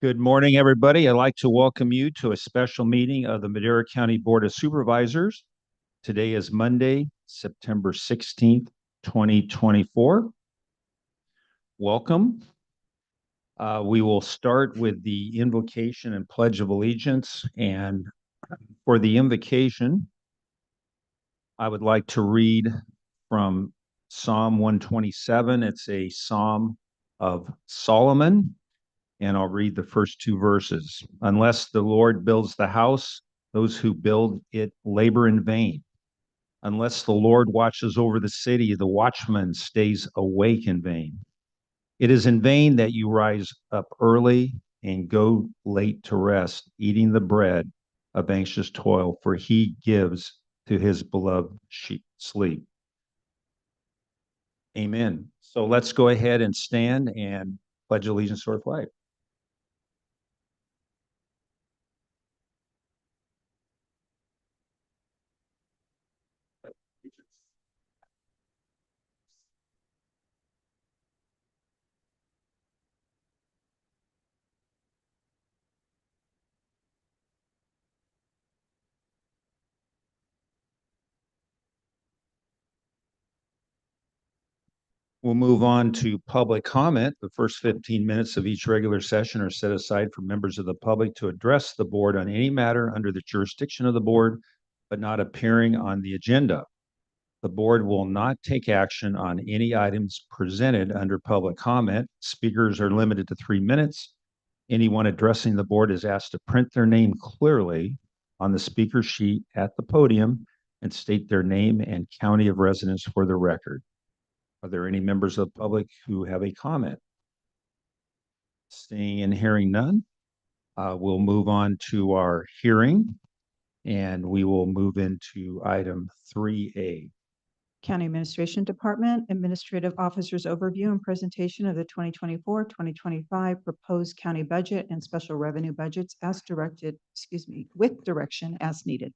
Good morning, everybody. I'd like to welcome you to a special meeting of the Madera County Board of Supervisors. Today is Monday, September 16th, 2024. Welcome. We will start with the invocation and Pledge of Allegiance. And for the invocation, I would like to read from Psalm 127. It's a Psalm of Solomon. And I'll read the first two verses. Unless the Lord builds the house, those who build it labor in vain. Unless the Lord watches over the city, the watchman stays awake in vain. It is in vain that you rise up early and go late to rest, eating the bread of anxious toil, for he gives to his beloved sleep. Amen. So let's go ahead and stand and pledge allegiance to our flag. We'll move on to public comment. The first 15 minutes of each regular session are set aside for members of the public to address the board on any matter under the jurisdiction of the board, but not appearing on the agenda. The board will not take action on any items presented under public comment. Speakers are limited to 3 minutes. Anyone addressing the board is asked to print their name clearly on the speaker sheet at the podium and state their name and county of residence for the record. Are there any members of the public who have a comment? Seeing and hearing none, we'll move on to our hearing, and we will move into item 3A. County Administration Department Administrative Officers Overview and Presentation of the 2024-2025 Proposed County Budget and Special Revenue Budgets as directed, with direction as needed.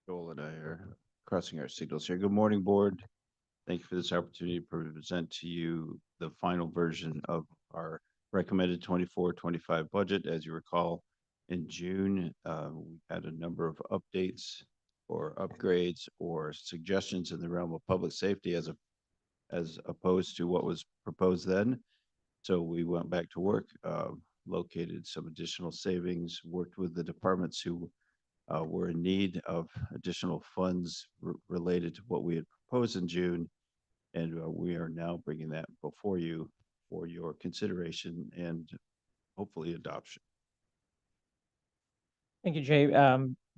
Joel and I are crossing our signals here. Good morning, board. Thank you for this opportunity to present to you the final version of our recommended 24-25 budget. As you recall, in June, we had a number of updates or upgrades or suggestions in the realm of public safety as opposed to what was proposed then. So we went back to work, located some additional savings, worked with the departments who were in need of additional funds related to what we had proposed in June. And we are now bringing that before you for your consideration and hopefully adoption. Thank you, Jay.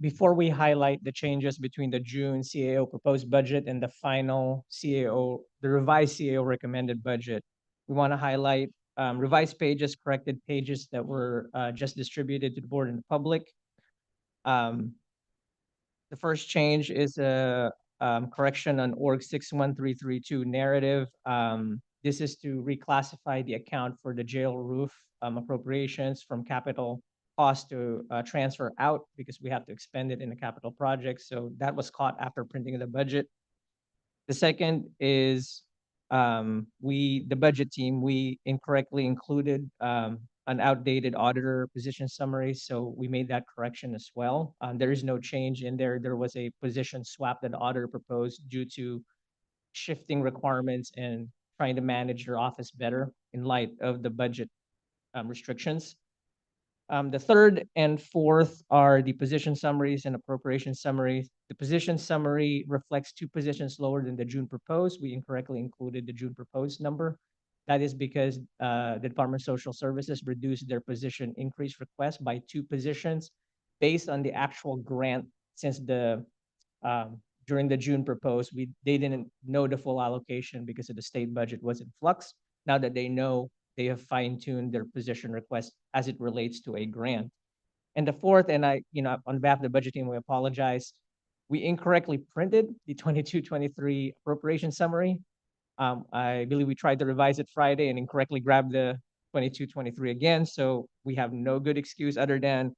Before we highlight the changes between the June CAO proposed budget and the final CAO, the revised CAO recommended budget, we want to highlight revised pages, corrected pages that were just distributed to the board and the public. The first change is a correction on org 61332 narrative. This is to reclassify the account for the jail roof appropriations from capital cost to transfer out because we have to expend it in a capital project. So that was caught after printing the budget. The second is the budget team, we incorrectly included an outdated auditor position summary. So we made that correction as well. There is no change in there. There was a position swap that the auditor proposed due to shifting requirements and trying to manage their office better in light of the budget restrictions. The third and fourth are the position summaries and appropriation summaries. The position summary reflects 2 positions lower than the June proposed. We incorrectly included the June proposed number. That is because the Department of Social Services reduced their position increase request by 2 positions based on the actual grant. Since during the June proposed, they didn't know the full allocation because of the state budget was in flux. Now that they know, they have fine-tuned their position request as it relates to a grant. And the fourth, and on behalf of the budget team, we apologize. We incorrectly printed the 22-23 appropriation summary. I believe we tried to revise it Friday and incorrectly grabbed the 22-23 again. So we have no good excuse other than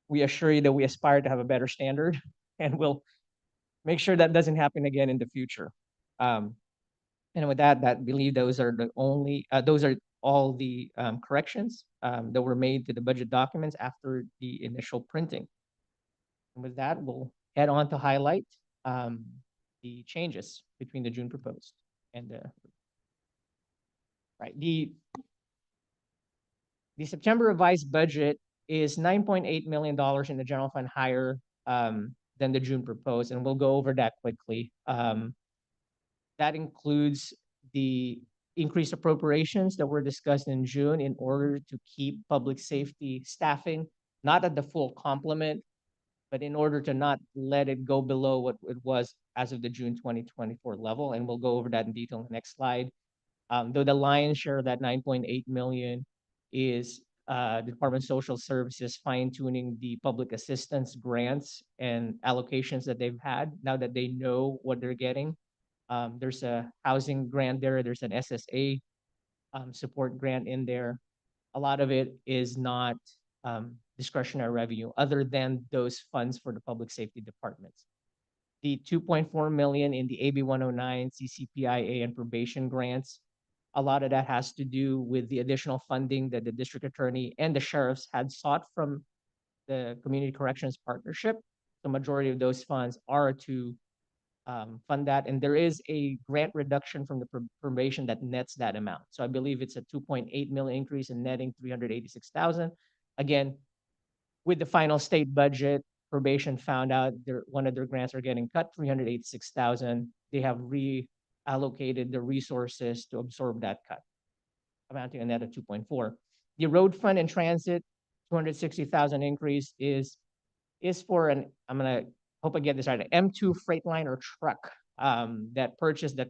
we assure you that we aspire to have a better standard and we'll make sure that doesn't happen again in the future. And with that, believe those are the only, those are all the corrections that were made to the budget documents after the initial printing. And with that, we'll head on to highlight the changes between the June proposed and the right. The September revised budget is $9.8 million in the general fund higher than the June proposed, and we'll go over that quickly. That includes the increased appropriations that were discussed in June in order to keep public safety staffing not at the full complement, but in order to not let it go below what it was as of the June 2024 level. And we'll go over that in detail in the next slide. Though the lion's share of that 9.8 million is the Department of Social Services fine-tuning the public assistance grants and allocations that they've had now that they know what they're getting. There's a housing grant there. There's an SSA support grant in there. A lot of it is not discretionary revenue other than those funds for the public safety departments. The 2.4 million in the AB 109, CCPIA, and probation grants, a lot of that has to do with the additional funding that the district attorney and the sheriffs had sought from the Community Corrections Partnership. The majority of those funds are to fund that, and there is a grant reduction from the probation that nets that amount. So I believe it's a 2.8 million increase in netting 386,000. Again, with the final state budget, probation found out one of their grants are getting cut, 386,000. They have reallocated the resources to absorb that cut, amounting to a net of 2.4. The road fund and transit, 260,000 increase is for an, I'm gonna hope I get this right, an M2 Freightliner truck that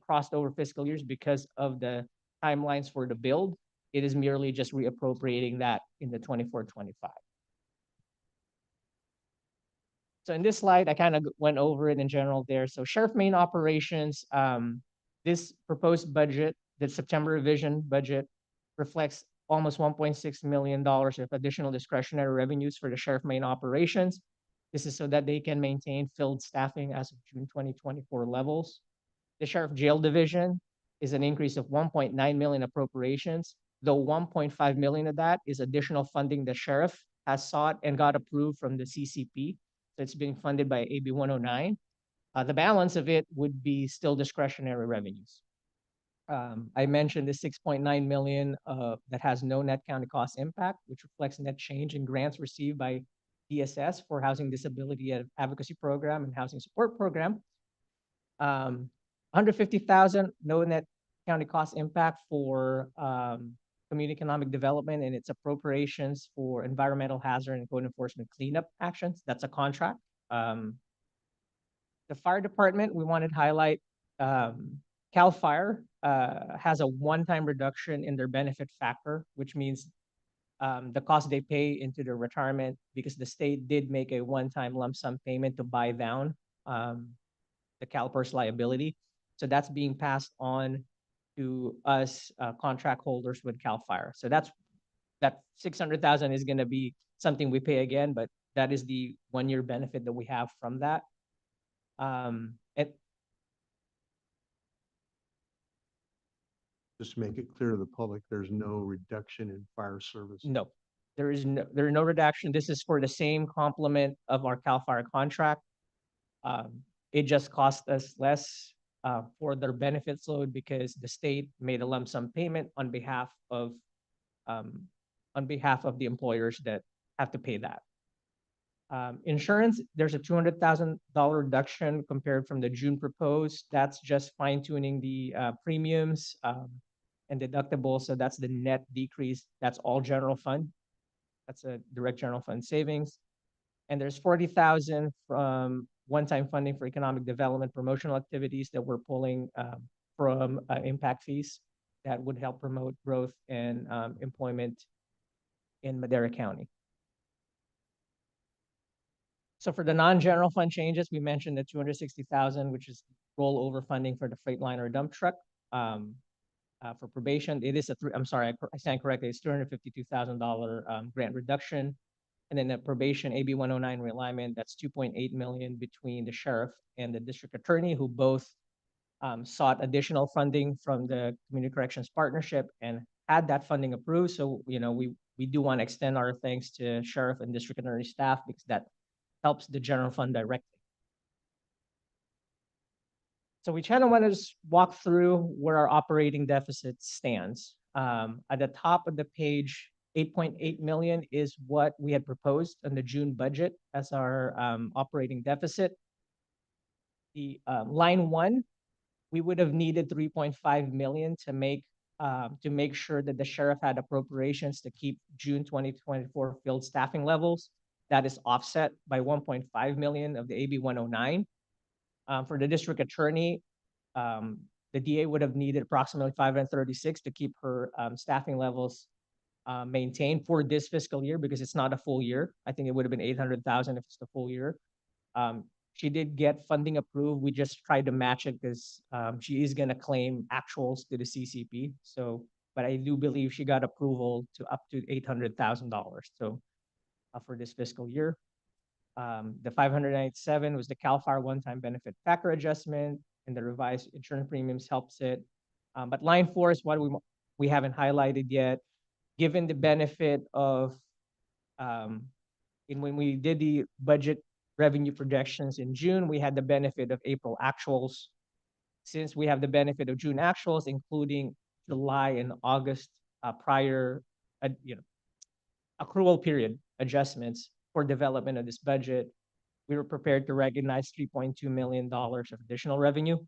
crossed over fiscal years because of the timelines for the build. It is merely just reappropriating that in the 24-25. So in this slide, I kind of went over it in general there. So Sheriff Main Operations, this proposed budget, the September revision budget, reflects almost $1.6 million of additional discretionary revenues for the Sheriff Main Operations. This is so that they can maintain filled staffing as of June 2024 levels. The Sheriff Jail Division is an increase of 1.9 million appropriations, though 1.5 million of that is additional funding the sheriff has sought and got approved from the CCP. So it's being funded by AB 109. The balance of it would be still discretionary revenues. I mentioned the 6.9 million that has no net county cost impact, which reflects net change in grants received by DSS for Housing Disability Advocacy Program and Housing Support Program. 150,000, no net county cost impact for community economic development and its appropriations for environmental hazard and code enforcement cleanup actions. That's a contract. The fire department, we wanted to highlight CAL FIRE has a one-time reduction in their benefit factor, which means the cost they pay into their retirement because the state did make a one-time lump sum payment to buy down the CalPERS liability. So that's being passed on to us contract holders with CAL FIRE. So that 600,000 is going to be something we pay again, but that is the one-year benefit that we have from that. Just to make it clear to the public, there's no reduction in fire service. No, there is no reduction. This is for the same complement of our CAL FIRE contract. It just cost us less for their benefits load because the state made a lump sum payment on behalf of the employers that have to pay that. Insurance, there's a $200,000 reduction compared from the June proposed. That's just fine tuning the premiums and deductibles. So that's the net decrease. That's all general fund. That's a direct general fund savings. And there's 40,000 from one-time funding for economic development promotional activities that we're pulling from impact fees that would help promote growth and employment in Madera County. So for the non-general fund changes, we mentioned the 260,000, which is rollover funding for the Freightliner dump truck. For probation, it is I'm sorry, I stand correctly. It's $252,000 grant reduction. And then the probation AB 109 realignment, that's 2.8 million between the sheriff and the district attorney, who both sought additional funding from the Community Corrections Partnership and had that funding approved. So, we do want to extend our thanks to Sheriff and District Attorney staff because that helps the general fund directly. So we kind of want to just walk through where our operating deficit stands. At the top of the page, 8.8 million is what we had proposed in the June budget as our operating deficit. The line one, we would have needed 3.5 million to make sure that the sheriff had appropriations to keep June 2024 field staffing levels. That is offset by 1.5 million of the AB 109. For the district attorney, the DA would have needed approximately 536 to keep her staffing levels maintained for this fiscal year because it's not a full year. I think it would have been 800,000 if it's the full year. She did get funding approved. We just tried to match it because she is going to claim actuals to the CCP. So, but I do believe she got approval to up to $800,000. So for this fiscal year. The 597 was the CAL FIRE one-time benefit factor adjustment, and the revised insurance premiums helps it. But line four is what we haven't highlighted yet. Given the benefit of, when we did the budget revenue projections in June, we had the benefit of April actuals. Since we have the benefit of June actuals, including July and August prior, accrual period adjustments for development of this budget, we were prepared to recognize $3.2 million of additional revenue,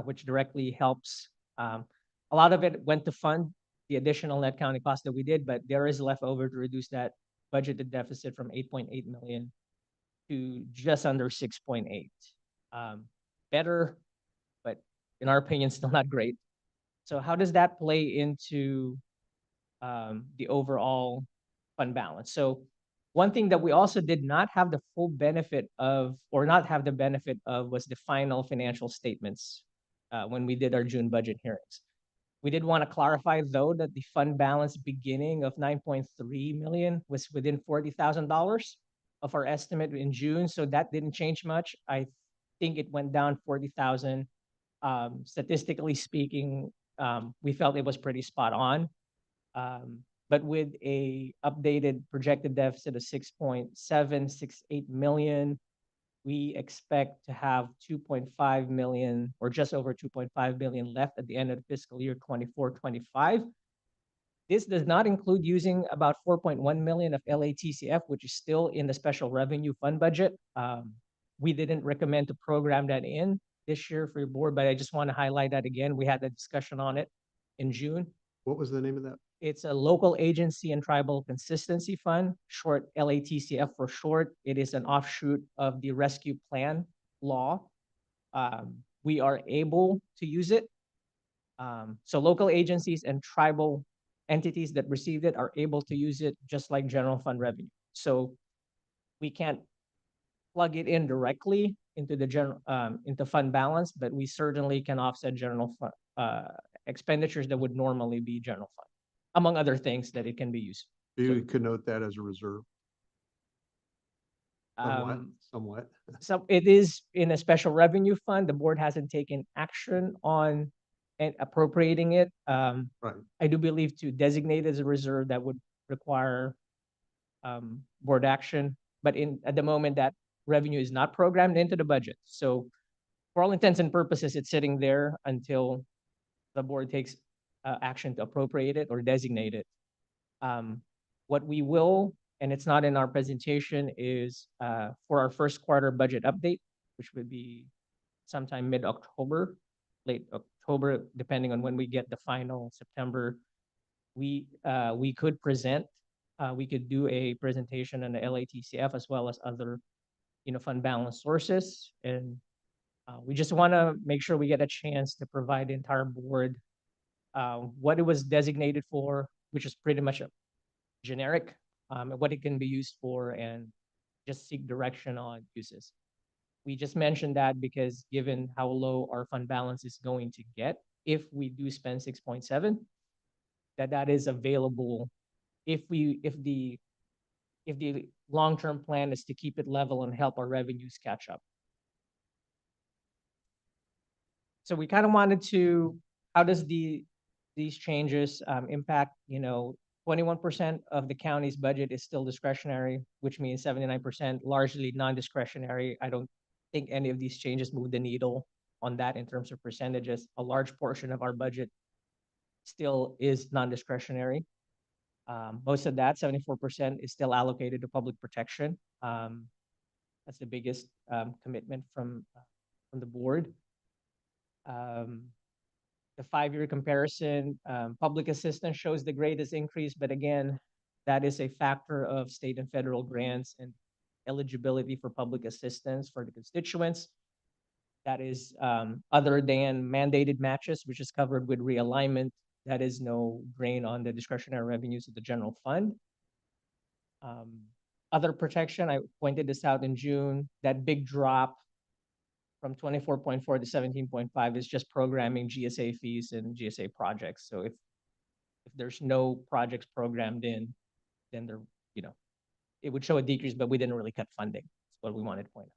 which directly helps. A lot of it went to fund the additional net county costs that we did, but there is left over to reduce that budgeted deficit from 8.8 million to just under 6.8. Better, but in our opinion, still not great. So how does that play into the overall fund balance? So one thing that we also did not have the full benefit of, or not have the benefit of, was the final financial statements when we did our June budget hearings. We did want to clarify, though, that the fund balance beginning of 9.3 million was within $40,000 of our estimate in June, so that didn't change much. I think it went down 40,000. Statistically speaking, we felt it was pretty spot on. But with a updated projected deficit of 6.768 million, we expect to have 2.5 million or just over 2.5 billion left at the end of the fiscal year 24-25. This does not include using about 4.1 million of LATCF, which is still in the special revenue fund budget. We didn't recommend to program that in this year for your board, but I just want to highlight that again. We had a discussion on it in June. What was the name of that? It's a local agency and tribal consistency fund, short LATCF for short. It is an offshoot of the rescue plan law. We are able to use it. So local agencies and tribal entities that received it are able to use it just like general fund revenue. So we can't plug it in directly into the general into fund balance, but we certainly can offset general fund expenditures that would normally be general fund, among other things that it can be used. You connote that as a reserve. Somewhat. So it is in a special revenue fund. The board hasn't taken action on appropriating it. Right. I do believe to designate as a reserve that would require board action, but at the moment that revenue is not programmed into the budget. So for all intents and purposes, it's sitting there until the board takes action to appropriate it or designate it. What we will, and it's not in our presentation, is for our first quarter budget update, which would be sometime mid-October, late October, depending on when we get the final September. We could present, we could do a presentation on the LATCF as well as other, fund balance sources, and we just want to make sure we get a chance to provide the entire board what it was designated for, which is pretty much a generic, what it can be used for, and just seek direction on uses. We just mentioned that because given how low our fund balance is going to get, if we do spend 6.7, that is available if the long-term plan is to keep it level and help our revenues catch up. So we kind of wanted to, how does these changes impact, 21% of the county's budget is still discretionary, which means 79% largely non-discretionary. I don't think any of these changes move the needle on that in terms of percentages. A large portion of our budget still is non-discretionary. Most of that, 74%, is still allocated to public protection. That's the biggest commitment from the board. The 5-year comparison, public assistance shows the greatest increase, but again, that is a factor of state and federal grants and eligibility for public assistance for the constituents. That is other than mandated matches, which is covered with realignment. That is no drain on the discretionary revenues of the general fund. Other protection, I pointed this out in June, that big drop from 24.4 to 17.5 is just programming GSA fees and GSA projects. So if there's no projects programmed in, then it would show a decrease, but we didn't really cut funding. That's what we wanted to point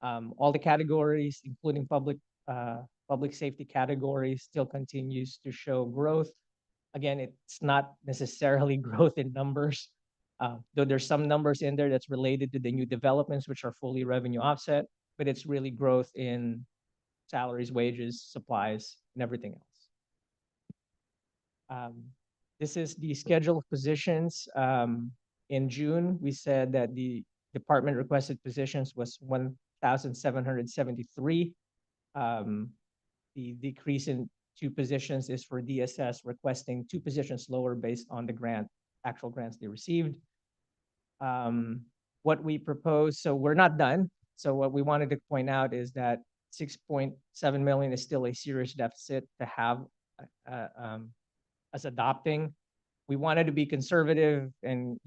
out. All the categories, including public safety categories, still continues to show growth. Again, it's not necessarily growth in numbers, though there's some numbers in there that's related to the new developments, which are fully revenue offset, but it's really growth in salaries, wages, supplies, and everything else. This is the schedule of positions. In June, we said that the department requested positions was 1,773. The decrease in 2 positions is for DSS requesting 2 positions lower based on the actual grants they received. What we propose, so we're not done. So what we wanted to point out is that 6.7 million is still a serious deficit to have as adopting. We wanted to be conservative and,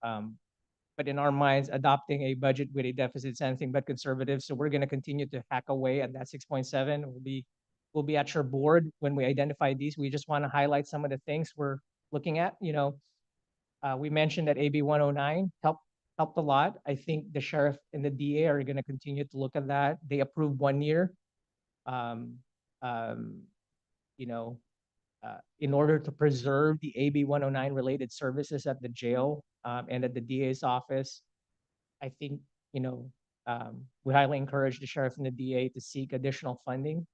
but in our minds, adopting a budget with a deficit is anything but conservative. So we're going to continue to hack away at that 6.7. We'll be at your board when we identify these. We just want to highlight some of the things we're looking at. We mentioned that AB 109 helped a lot. I think the sheriff and the DA are going to continue to look at that. They approved 1 year. In order to preserve the AB 109 related services at the jail and at the DA's office, I think, we highly encourage the sheriff and the DA to seek additional funding,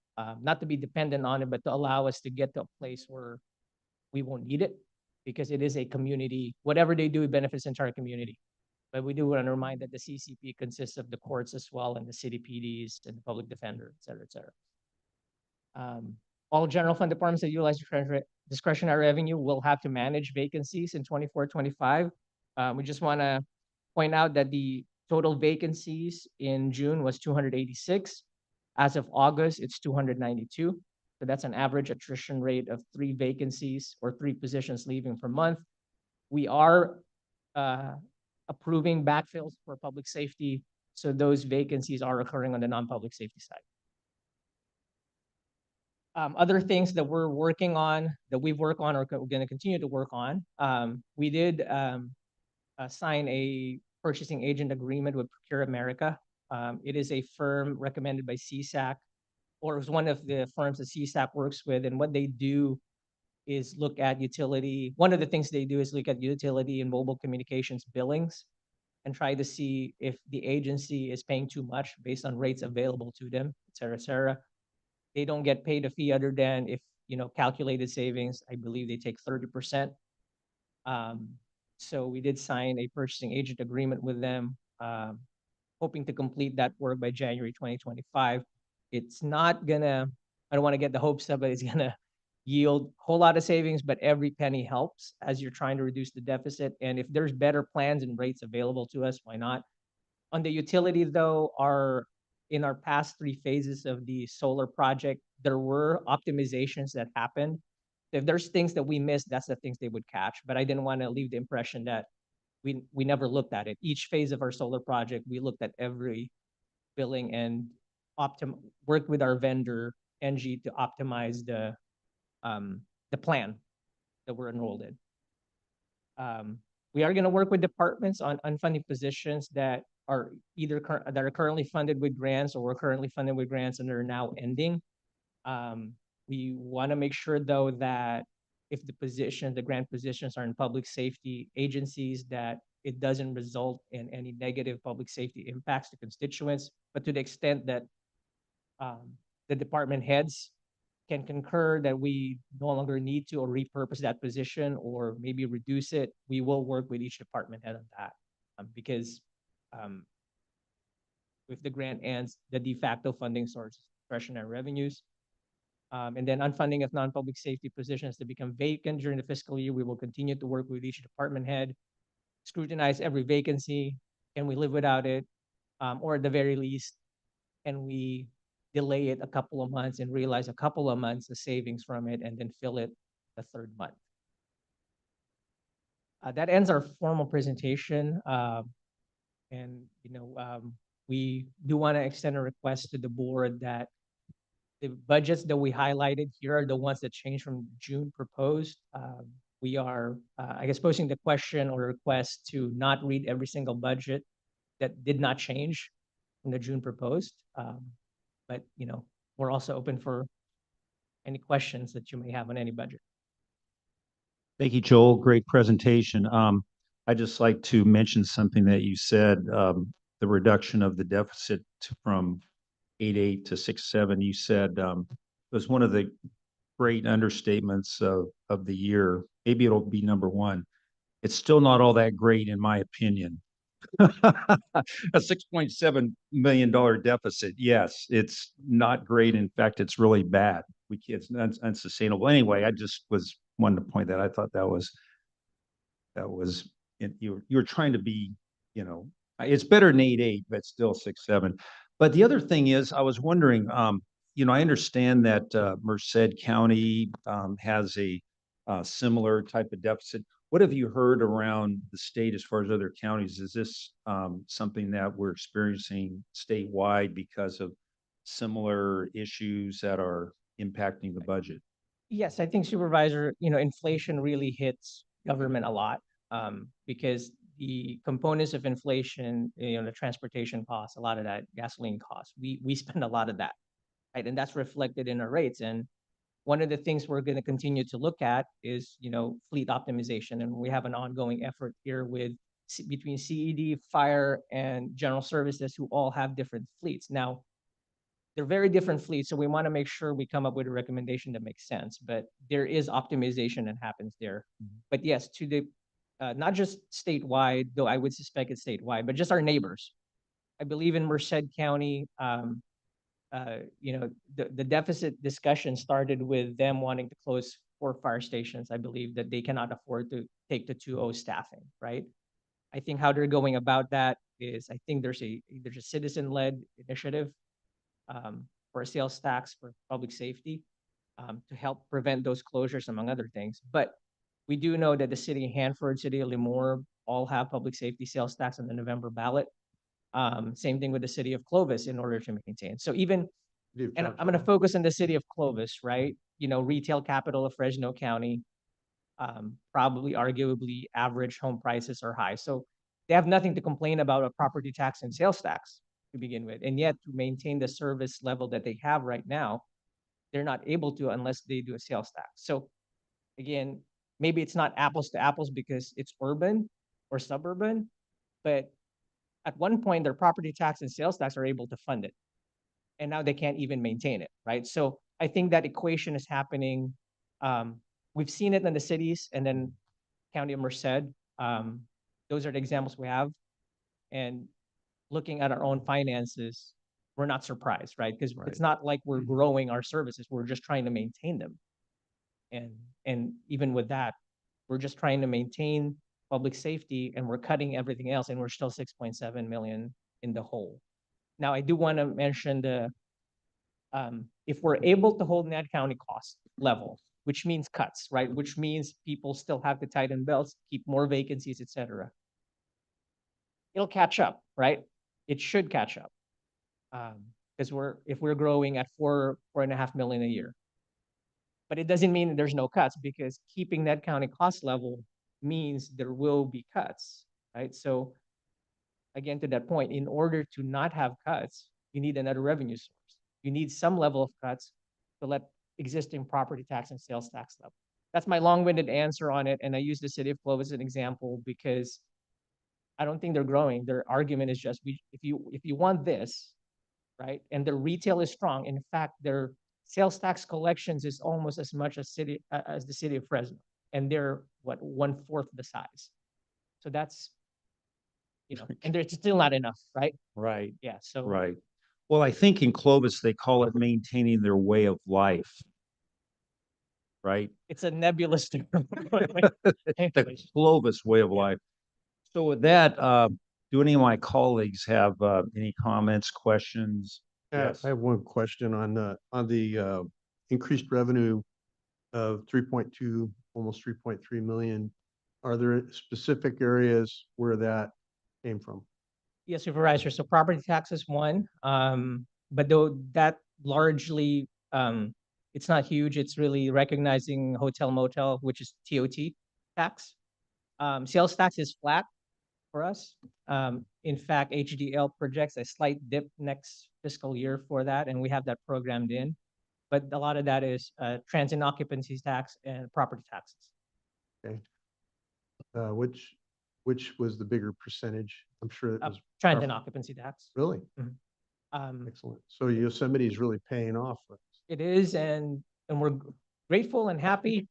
not to be dependent on it, but to allow us to get to a place where we won't need it, because it is a community, whatever they do, it benefits the entire community. But we do want to remind that the CCP consists of the courts as well, and the city PDs and the public defender, et cetera, et cetera. All general fund departments that utilize discretionary revenue will have to manage vacancies in 24-25. We just want to point out that the total vacancies in June was 286. As of August, it's 292. So that's an average attrition rate of 3 vacancies or 3 positions leaving per month. We are approving backfills for public safety. So those vacancies are occurring on the non-public safety side. Other things that we're working on, that we've worked on, or we're going to continue to work on. We did sign a purchasing agent agreement with Procure America. It is a firm recommended by CSAC, or it was one of the firms that CSAC works with. And what they do is look at utility. One of the things they do is look at utility and mobile communications billings and try to see if the agency is paying too much based on rates available to them, et cetera, et cetera. They don't get paid a fee other than if, calculated savings. I believe they take 30%. So we did sign a purchasing agent agreement with them, hoping to complete that work by January 2025. It's not gonna, I don't want to get the hopes up, but it's gonna yield a whole lot of savings, but every penny helps as you're trying to reduce the deficit. And if there's better plans and rates available to us, why not? On the utility though, in our past 3 phases of the solar project, there were optimizations that happened. If there's things that we missed, that's the things they would catch. But I didn't want to leave the impression that we never looked at it. Each phase of our solar project, we looked at every billing and worked with our vendor, NG, to optimize the plan that we're enrolled in. We are going to work with departments on unfunded positions that are either currently funded with grants, or were currently funded with grants and are now ending. We want to make sure though that if the grant positions are in public safety agencies, that it doesn't result in any negative public safety impacts to constituents, but to the extent that the department heads can concur that we no longer need to or repurpose that position or maybe reduce it, we will work with each department head on that. Because if the grant ends, the de facto funding source is discretionary revenues. And then unfunding of non-public safety positions to become vacant during the fiscal year, we will continue to work with each department head, scrutinize every vacancy. Can we live without it? Or at the very least, can we delay it a couple of months and realize a couple of months of savings from it and then fill it the third month? That ends our formal presentation. And we do want to extend a request to the board that the budgets that we highlighted here are the ones that changed from June proposed. We are, I guess, posing the question or request to not read every single budget that did not change from the June proposed. But we're also open for any questions that you may have on any budget. Thank you, Joel. Great presentation. I'd just like to mention something that you said, the reduction of the deficit from 8.8 to 6.7. You said it was one of the great understatements of the year. Maybe it'll be number one. It's still not all that great, in my opinion. A $6.7 million deficit. Yes, it's not great. In fact, it's really bad. It's unsustainable. Anyway, I just was wanted to point that. I thought that was you were trying to be, it's better than 8.8, but still 6.7. But the other thing is, I was wondering, I understand that Merced County has a similar type of deficit. What have you heard around the state as far as other counties? Is this something that we're experiencing statewide because of similar issues that are impacting the budget? Yes, I think Supervisor, inflation really hits government a lot because the components of inflation, the transportation costs, a lot of that gasoline costs, we spend a lot of that, right? And that's reflected in our rates. And one of the things we're going to continue to look at is, fleet optimization. And we have an ongoing effort here between CED, fire, and general services who all have different fleets. Now, they're very different fleets, so we want to make sure we come up with a recommendation that makes sense. But there is optimization that happens there. But yes, to the not just statewide, though I would suspect it's statewide, but just our neighbors. I believe in Merced County, the deficit discussion started with them wanting to close 4 fire stations. I believe that they cannot afford to take the 2.0 staffing, right? I think how they're going about that is, I think there's a citizen-led initiative for a sales tax for public safety to help prevent those closures, among other things. But we do know that the city of Hanford, city of Lemoore, all have public safety sales tax on the November ballot. Same thing with the city of Clovis in order to maintain. So even, and I'm going to focus on the city of Clovis, right? Retail capital of Fresno County, probably arguably average home prices are high. So they have nothing to complain about a property tax and sales tax to begin with. And yet to maintain the service level that they have right now, they're not able to unless they do a sales tax. So again, maybe it's not apples to apples because it's urban or suburban, but at one point their property tax and sales tax are able to fund it. And now they can't even maintain it, right? So I think that equation is happening. We've seen it in the cities and then County of Merced. Those are the examples we have. And looking at our own finances, we're not surprised, right? Because it's not like we're growing our services. We're just trying to maintain them. And even with that, we're just trying to maintain public safety and we're cutting everything else and we're still 6.7 million in the hole. Now, I do want to mention if we're able to hold net county cost level, which means cuts, right? Which means people still have to tighten belts, keep more vacancies, et cetera. It'll catch up, right? It should catch up. Because if we're growing at 4.5 million a year. But it doesn't mean that there's no cuts because keeping net county cost level means there will be cuts, right? So again, to that point, in order to not have cuts, you need another revenue source. You need some level of cuts, to let existing property tax and sales tax level. That's my long-winded answer on it, and I use the city of Clovis as an example because I don't think they're growing. Their argument is just if you want this, right, and their retail is strong. In fact, their sales tax collections is almost as much as as the city of Fresno, and they're what 1/4 the size. So that's and they're still not enough, right? Right, Yeah. So right. Well, I think in Clovis, they call it maintaining their way of life, right? it's a nebulous term. The Clovis way of life. So with that, do any of my colleagues have any comments, questions? Yes. I have one question on the increased revenue of 3.2, almost 3.3 million. Are there specific areas where that came from? Yes, Supervisor. So property tax is one, but though that largely, it's not huge. It's really recognizing hotel motel, which is TOT tax. Sales tax is flat for us. In fact, HDL projects a slight dip next fiscal year for that, and we have that programmed in. But a lot of that is transient occupancy tax and property taxes. Okay. Which was the bigger percentage? I'm sure it was Transient occupancy tax. really Um, excellent. So Yosemite is really paying off for us. It is, and we're grateful and happy,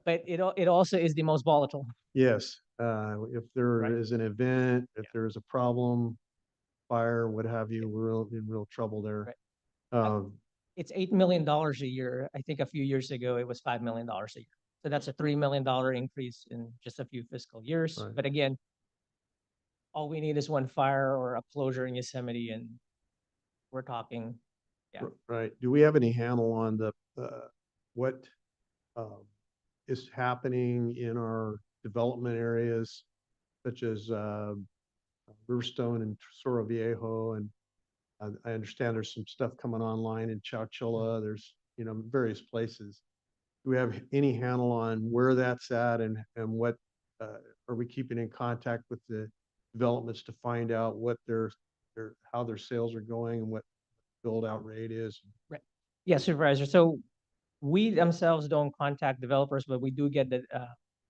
but it also is the most volatile. Yes, if there Right. is an event, if Yeah. there's a problem, fire, what have you, we're in real trouble there. Right. Um, It's $8 million a year. I think a few years ago it was $5 million a year. So that's a $3 million increase in just a few fiscal years. Right. But again, all we need is one fire or a closure in Yosemite, and we're talking. Yeah. Right. Do we have any handle on what um, is happening in our development areas, such as Riverstone and Tesoro Viejo, and I understand there's some stuff coming online in Chowchilla. There's various places. Do we have any handle on where that's at, and what are we keeping in contact with the developments to find out what how their sales are going and what build out rate is? Right. Yeah, Supervisor. So we themselves don't contact developers, but we do get the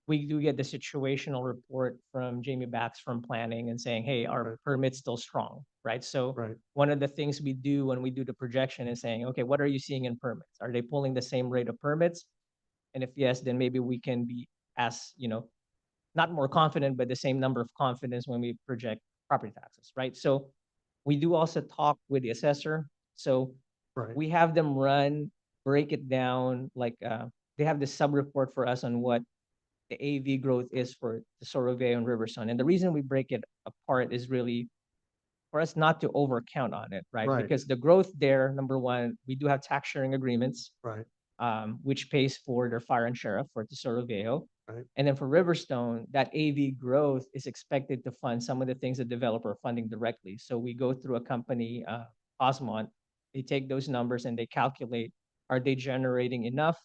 situational report from Jamie Bax from planning and saying, hey, our Right. permit's still strong, right? So Right. one of the things we do when we do the projection is saying, okay, what are you seeing in permits? Are they pulling the same rate of permits? And if yes, then maybe we can be not more confident, but the same number of confidence when we project property taxes, right? So we do also talk with the assessor. So Right. we have them break it down, like they have this sub-report for us on what the AV growth is for the Soroveo and Riverstone. And the reason we break it apart is really for us not to overcount on it, right? Right. Because the growth there, number one, we do have tax sharing agreements, Right. which pays for their fire and sheriff for Tesoro Viejo. Right. And then for Riverstone, that AV growth is expected to fund some of the things the developer are funding directly. So we go through a company, Osmont, they take those numbers and they calculate, are they generating enough?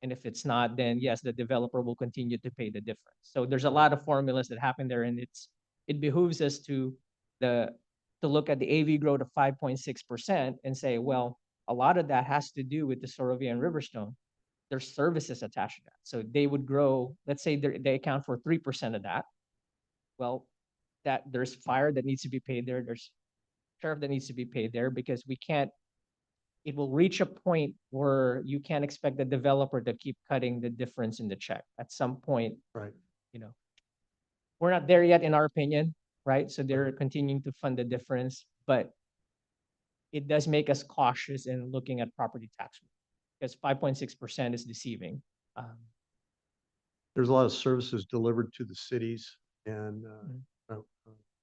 And if it's not, then yes, the developer will continue to pay the difference. So there's a lot of formulas that happen there, and it behooves us to look at the AV growth of 5.6% and say, well, a lot of that has to do with the Sorovia and Riverstone. There's services attached to that. So they would grow, let's say they account for 3% of that. Well, that there's fire that needs to be paid there. There's sheriff that needs to be paid there because it will reach a point where you can't expect the developer to keep cutting the difference in the check. At some point, Right. We're not there yet in our opinion, right? So they're continuing to fund the difference, but it does make us cautious in looking at property tax because 5.6% is deceiving. There's a lot of services delivered to the cities, and I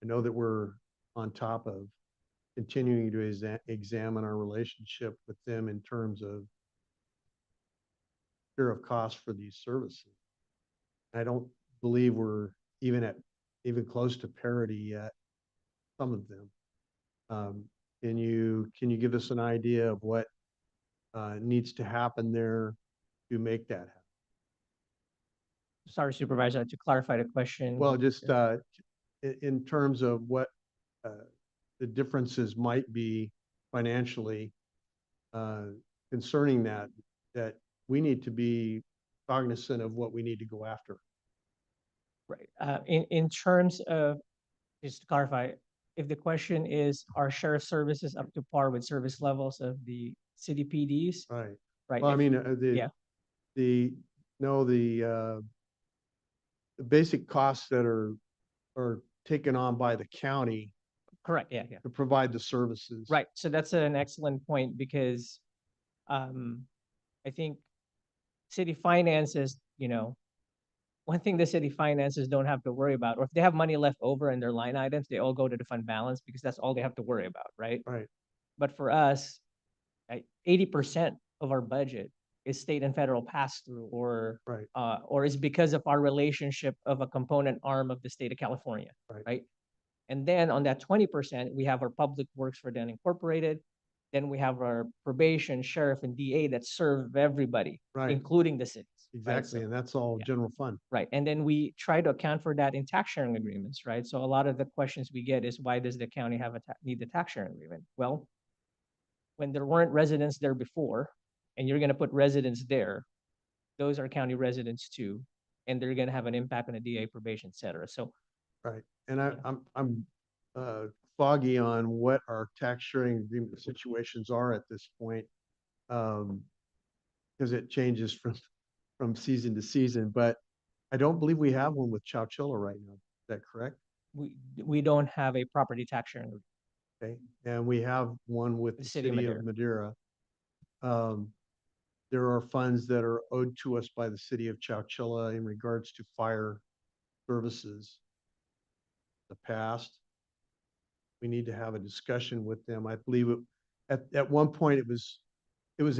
know that we're on top of continuing to examine our relationship with them in terms of share of cost for these services. I don't believe we're even close to parity yet, some of them. Can you give us an idea of what needs to happen there to make that happen? Sorry, Supervisor, to clarify the question. Well, just in terms of what the differences might be financially concerning that we need to be cognizant of what we need to go after. Right. In terms of, just to clarify, if the question is, are sheriff services up to par with service levels of the city PDs? Right. Right. Well, I if- mean, yeah. no, the basic costs that are taken on by the county Correct. Yeah. Yeah. to provide the services. Right. So that's an excellent point because I think city finances, one thing the city finances don't have to worry about, or if they have money left over in their line items, they all go to the fund balance because that's all they have to worry about, right? Right. But for us, 80% of our budget is state and federal pass-through, Right. or is because of our relationship of a component arm of the state of California, Right. right? And then on that 20%, we have our public works for the unincorporated. Then we have our probation, sheriff, and DA that serve everybody, Right. including the cities. right? Exactly. So- And that's all yeah. general fund. Right. And then we try to account for that in tax sharing agreements, right? So a lot of the questions we get is, why does the county have need the tax sharing agreement? Well, when there weren't residents there before, and you're going to put residents there, those are county residents too, and they're going to have an impact on the DA, probation, et cetera. So Right. And Yeah. I'm foggy on what our tax sharing agreement situations are at this point. Because it changes from season to season, but I don't believe we have one with Chowchilla right now. Is that correct? we don't have a property tax sharing agreement. Okay. And we have one with The the city of city of Madeira. There are funds that are owed to us by the city of Chowchilla in regards to fire services. The past. We need to have a discussion with them. I believe at one point it was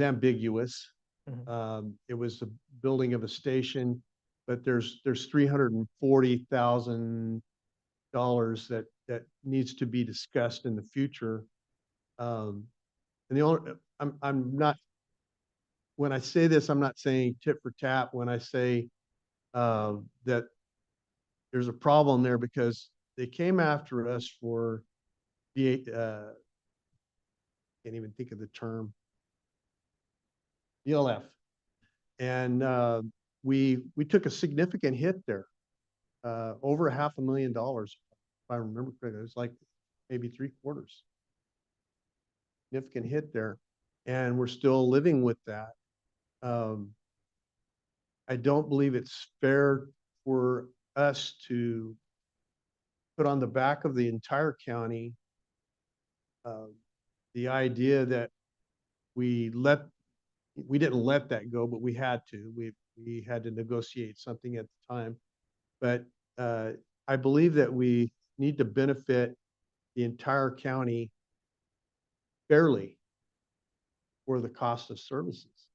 ambiguous. It was the building of a station, but there's $340,000 that needs to be discussed in the future. And the only, I'm not, when I say this, I'm not saying tit for tat when I say that there's a problem there, because they came after us for the can't even think of the term, ELF. And we took a significant hit there, over $500,000, if I remember correctly. It was like maybe 3/4. Significant hit there, and we're still living with that. I don't believe it's fair for us to put on the back of the entire county the idea that we didn't let that go, but we had to. We had to negotiate something at the time. But I believe that we need to benefit the entire county fairly for the cost of services.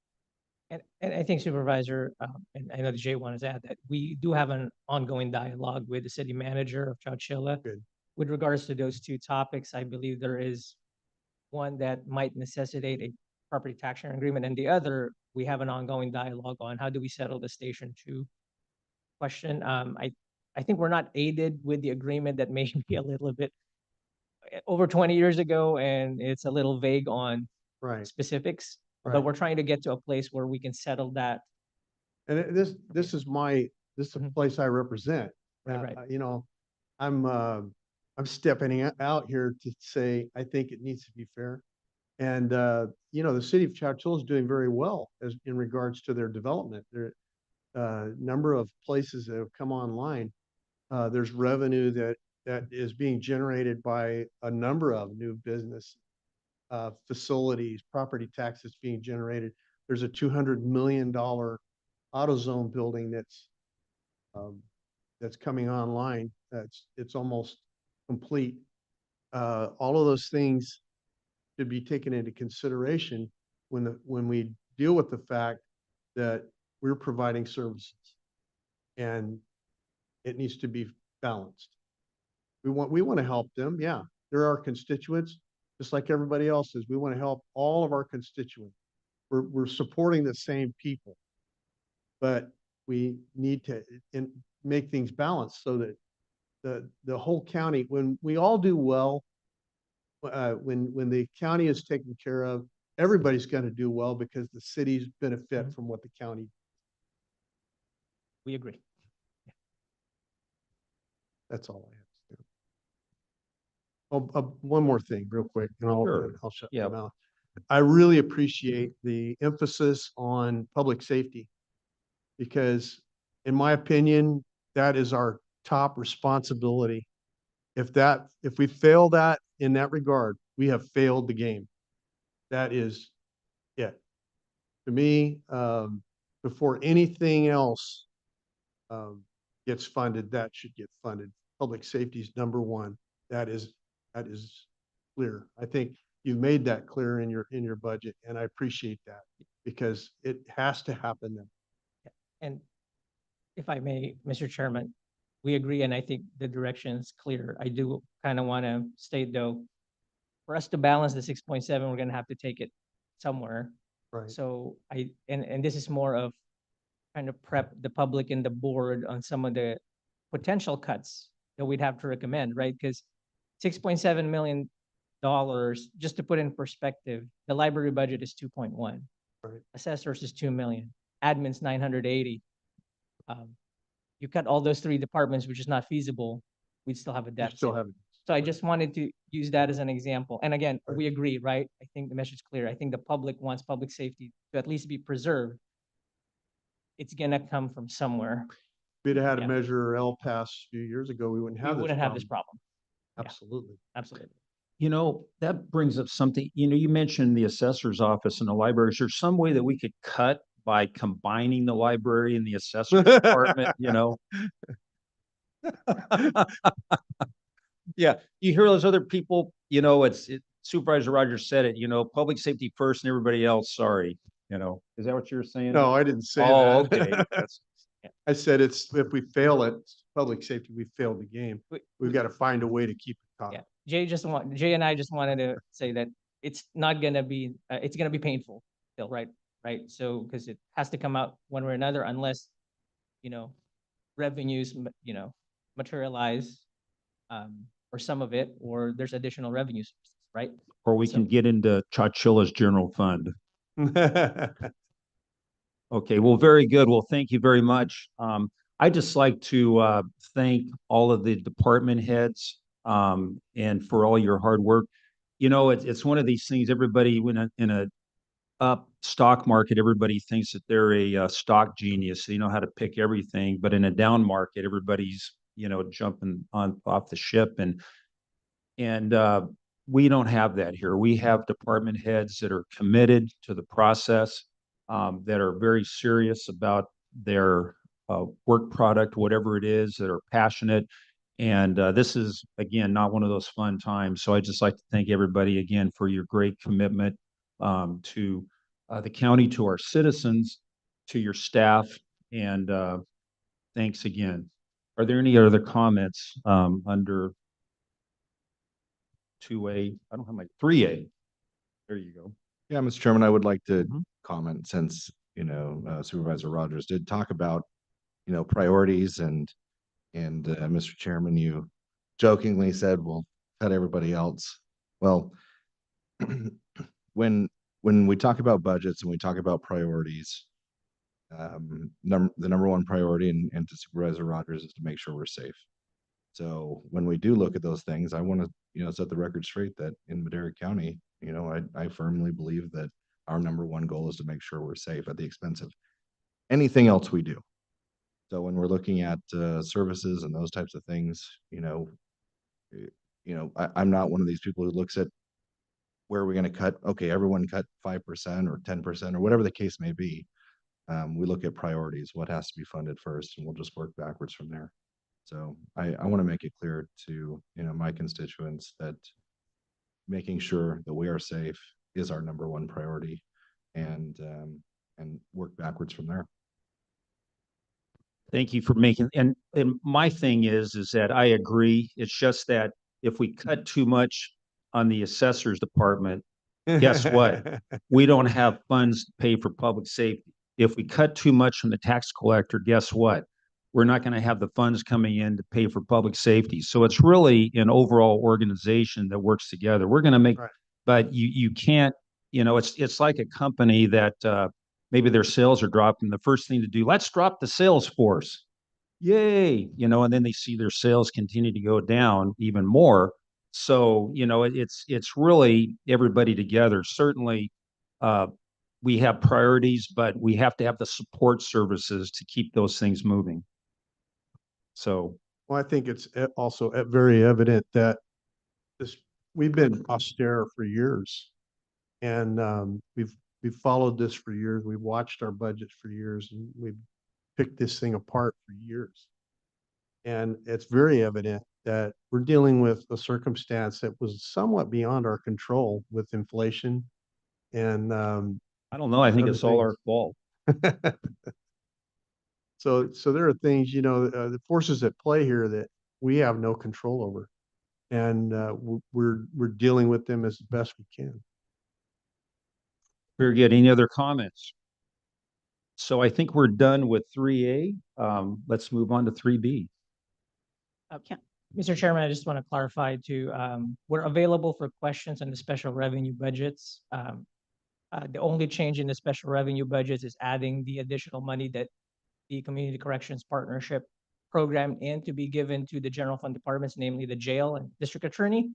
And I think Supervisor, and I know the Jay wanted to add that we do have an ongoing dialogue with the city manager of Chowchilla. Good. With regards to those two topics, I believe there is one that might necessitate a property tax sharing agreement, and the other, we have an ongoing dialogue on how do we settle the Station 2 question. I think we're not aided with the agreement that may be a little bit over 20 years ago, and it's a little vague on Right. specifics, Right. but we're trying to get to a place where we can settle that. And this is the Mhm. place I represent. Right. You know, I'm stepping out here to say, I think it needs to be fair. And, the city of Chowchilla is doing very well in regards to their development. There, number of places that have come online. There's revenue that is being generated by a number of new business facilities, property taxes being generated. There's a $200 million AutoZone building that's coming online. It's almost complete. All of those things should be taken into consideration when we deal with the fact that we're providing services, and it needs to be balanced. We want to help them. Yeah, they're our constituents, just like everybody else is. We want to help all of our constituents. We're supporting the same people, but we need to make things balanced so that the whole county, when we all do well, when the county is taken care of, everybody's going to do well because the cities benefit Mhm. from what the county. We agree. That's all I have to do. Oh, one more thing real quick and Sure. I'll shut Yeah. my mouth. I really appreciate the emphasis on public safety because in my opinion, that is our top responsibility. If we fail that in that regard, we have failed the game. That is it. To me, before anything else gets funded, that should get funded. Public safety is number one. That is clear. I think you made that clear in your budget, and I appreciate that because it has to happen then. And if I may, Mr. Chairman, we agree, and I think the direction is clear. I do kind of want to state though, for us to balance the 6.7, we're gonna have to take it somewhere. Right. So and this is more of kind of prep the public and the board on some of the potential cuts that we'd have to recommend, right? Because $6.7 million, just to put in perspective, the library budget is 2.1. Right. Assessors is 2 million, admin's 980. You cut all those three departments, which is not feasible, we'd still have a You deficit. still have. So I just wanted to use that as an example. And again, Right. we agree, right? I think the message is clear. I think the public wants public safety to at least be preserved. It's gonna come from somewhere. If we'd had to Yeah. measure El Paso a few years ago, we wouldn't We have this wouldn't have this problem. problem. Absolutely. Absolutely. You know, that brings up something, you mentioned the assessor's office and the library. Is there some way that we could cut by combining the library and the assessor's department, Yeah, you hear those other people, Supervisor Rogers said it, public safety first and everybody else, sorry, is that what you were saying? No, I didn't say Oh, that. okay. That's, I said if we fail at public safety, we failed the game. We've got to find a way to keep it Yeah. caught. Jay and I just wanted to say that it's not gonna be, it's gonna be painful still, right? Right? So, because it has to come out one way or another unless, revenues, materialize, or some of it, or there's additional revenue sources, right? or we can get into Chachilla's general fund. Okay, well, very good. Well, thank you very much. I'd just like to thank all of the department heads and for all your hard work. It's one of these things, everybody, when in a up stock market, everybody thinks that they're a stock genius. They know how to pick everything, but in a down market, everybody's, jumping on off the ship and we don't have that here. We have department heads that are committed to the process, that are very serious about their work product, whatever it is, that are passionate. And this is, again, not one of those fun times. So I'd just like to thank everybody again for your great commitment to the county, to our citizens, to your staff, and thanks again. Are there any other comments under 2A? I don't have my 3A. There you go. Yeah, Mr. Chairman, I would like to Mhm. comment since, Supervisor Rogers did talk about, priorities and Mr. Chairman, you jokingly said, well, cut everybody else. Well, when we talk about budgets and we talk about priorities, the number one priority and to Supervisor Rogers is to make sure we're safe. So when we do look at those things, I want to, set the record straight that in Madera County, I firmly believe that our number one goal is to make sure we're safe at the expense of anything else we do. So when we're looking at services and those types of things, I'm not one of these people who looks at where are we going to cut? Okay, everyone cut 5% or 10% or whatever the case may be. We look at priorities, what has to be funded first, and we'll just work backwards from there. So I want to make it clear to, my constituents that making sure that we are safe is our number one priority and work backwards from there. Thank you for making, and my thing is that I agree. It's just that if we cut too much on the assessor's department, guess what? We don't have funds to pay for public safety. If we cut too much from the tax collector, guess what? We're not going to have the funds coming in to pay for public safety. So it's really an overall organization that works together. We're going to make, Right. but you can't, you know, it's like a company that maybe their sales are dropping. The first thing to do, let's drop the sales force. Yay, you know, and then they see their sales continue to go down even more. So, you know, it's really everybody together. Certainly, uh, we have priorities, but we have to have the support services to keep those things moving. So, Well, I think it's also very evident that this, we've been austere for years. And we've followed this for years. We've watched our budgets for years, and we've picked this thing apart for years. And it's very evident that we're dealing with a circumstance that was somewhat beyond our control with inflation and I don't know. I think other it's all our things. fault. So there are things, you know, the forces at play here that we have no control over, and we're dealing with them as best we can. Very good. Any other comments? So I think we're done with 3A. Let's move on to 3B. Mr. Chairman, I just want to clarify too, we're available for questions on the special revenue budgets. The only change in the special revenue budgets is adding the additional money that the Community Corrections Partnership program in to be given to the general fund departments, namely the jail and district attorney,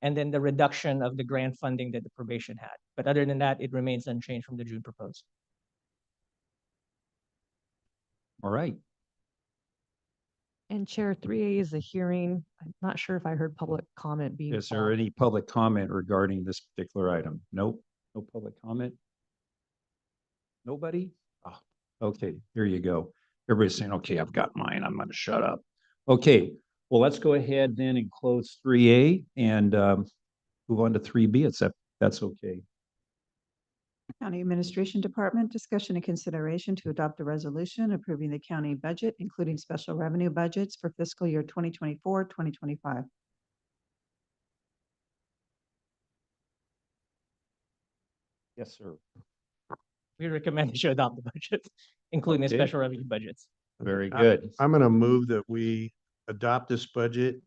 and then the reduction of the grant funding that the probation had. But other than that, it remains unchanged from the June proposed. All right. And Chair, 3A is a hearing. I'm not sure if I heard public comment being. Is there called. any public comment regarding this particular item? Nope. No public comment. Nobody? Oh, okay, here you go. Everybody's saying, okay, I've got mine. I'm going to shut up. Okay, well, let's go ahead then and close 3A and move on to 3B. That's okay. County Administration Department, discussion and consideration to adopt a resolution approving the county budget, including special revenue budgets for fiscal year 2024, 2025. Yes, sir. We recommend that you adopt the budget, including the Okay. special revenue budgets. Very good. I'm going to move that we adopt this budget.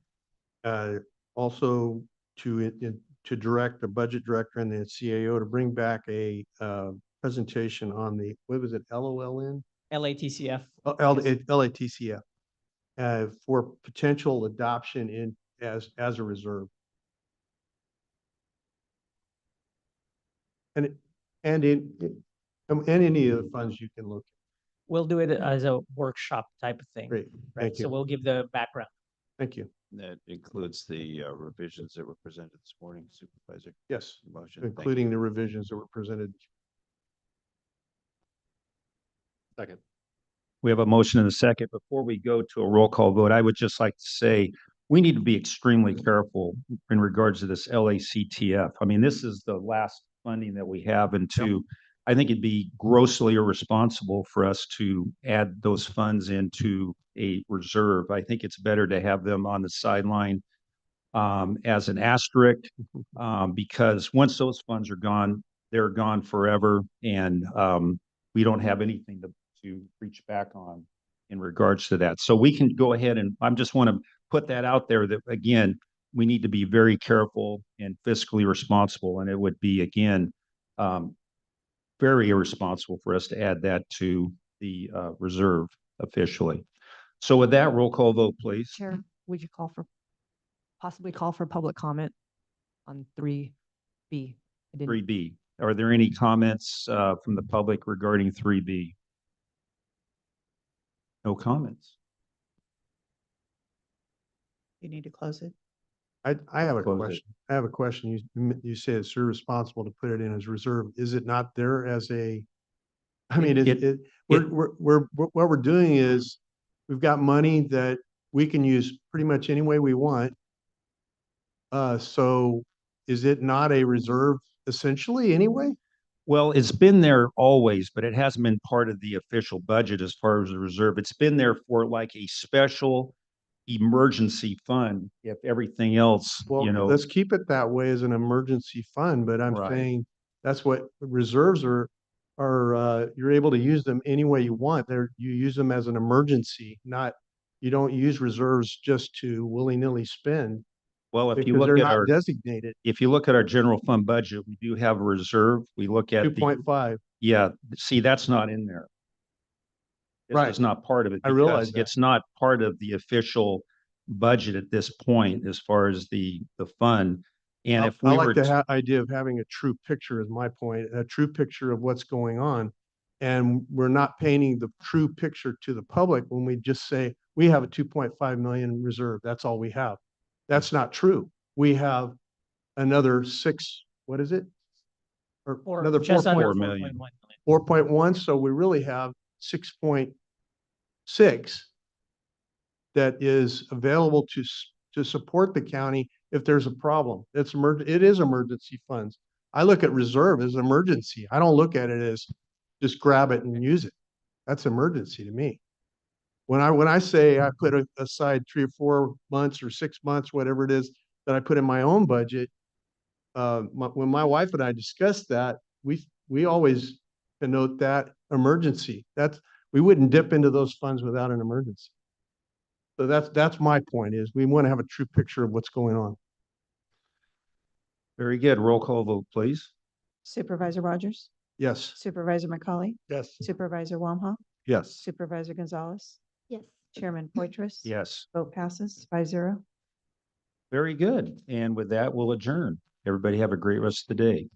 Also to direct the budget director and the CAO to bring back a presentation on the, what was it, LOLN? LATCF. LATCF for potential adoption in as a reserve. And any of the funds you can look We'll do it as a workshop type of thing. at. Great, Right? thank So you, we'll give the background. thank you. That includes the revisions that were presented this morning, Supervisor. Yes, Motion. Thank you. including the revisions that were presented. Second. We have a motion and a second. Before we go to a roll call vote, I would just like to say we need to be extremely careful in regards to this LACTF. I mean, this is the last funding that we have, and I think it'd be grossly irresponsible for us to add those funds into a reserve. I think it's better to have them on the sideline as an asterisk because once those funds are gone, they're gone forever, and we don't have anything to reach back on in regards to that. So we can go ahead and I just want to put that out there that, again, we need to be very careful and fiscally responsible. And it would be, again, very irresponsible for us to add that to the reserve officially. So with that, roll call vote, please. Chair, would you possibly call for public comment on 3B? 3B. Are there any comments from the public regarding 3B? No comments. You need to close it. I have a Close it. question. I have a question. You say it's irresponsible to put it in as reserve. Is it not there as a? I mean, what we're doing is we've got money that we can use pretty much any way we want. So is it not a reserve essentially anyway? Well, it's been there always, but it hasn't been part of the official budget as far as the reserve. It's been there for like a special emergency fund if everything else, Well, you know. let's keep it that way as an emergency fund, but I'm Right. saying that's what reserves are, you're able to use them any way you want. You use them as an emergency, not, you don't use reserves just to willy-nilly spend. Well, if you because look they're at not our, designated. if you look at our general fund budget, we do have a reserve. We look at the, 2.5. yeah, see, that's not in there. This Right. is not part of it I realize because that. it's not part of the official budget at this point as far as the fund. And if I we like were, the idea of having a true picture is my point, a true picture of what's going on. And we're not painting the true picture to the public when we just say, we have a 2.5 million reserve. That's all we have. That's not true. We have another what is it? Or another Just under 4 4.1 million. million. 4.1. So we really have 6.6 that is available to support the county if there's a problem. It is emergency funds. I look at reserve as emergency. I don't look at it as just grab it and use it. That's emergency to me. When I say I put aside 3 or 4 months or 6 months, whatever it is that I put in my own budget, when my wife and I discussed that, we always connote that emergency. We wouldn't dip into those funds without an emergency. So that's my point is we want to have a true picture of what's going on. very good. Roll call vote, please. Supervisor Rogers, Yes. Supervisor McCauley, Yes. Supervisor Wamhaugh, Yes. Supervisor Gonzalez, Yes. Chairman Poitras. Yes, Vote passes 5-0. very good. And with that, we'll adjourn. Everybody have a great rest of the day.